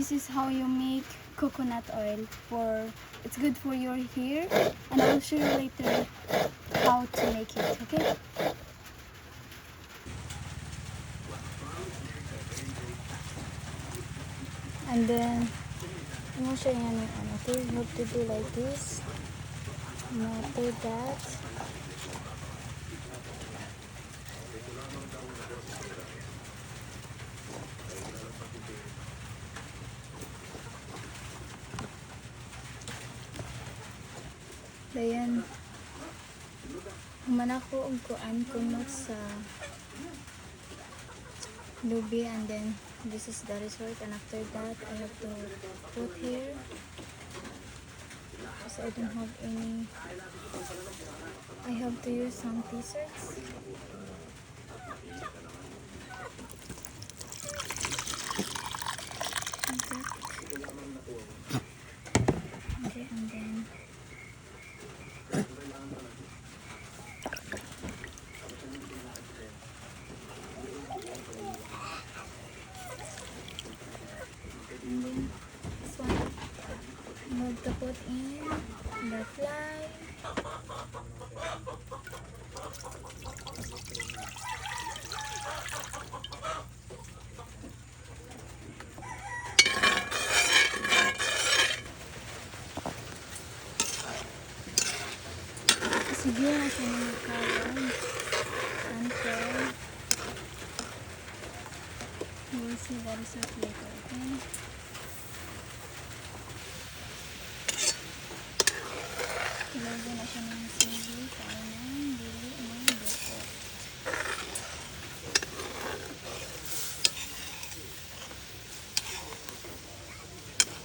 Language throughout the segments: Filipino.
this is how you make coconut oil. It's good for your hair, and I will show you later how to make it, okay? And then I'm gonna show you ano, okay? You have to do like this. And after that, dayan human ako og kuan kumot sa lubi, and then this is the result. And after that, I have to put here because I don't have any. I have to use some t-shirts. Okay, and then this one, I'm going to put in the fly. Sige na siya ng kawan. Until you will see the result later, okay? Ilagay na siya ng sili para nang dili ng buko.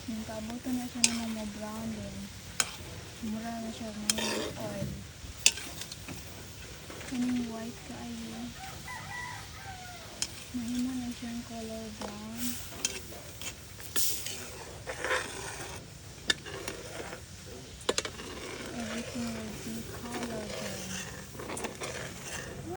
Yung kabuto na siya naman ma-brown din. Mura na siya ng oil. Kaning white kaayo. Mahimo na siyang color brown.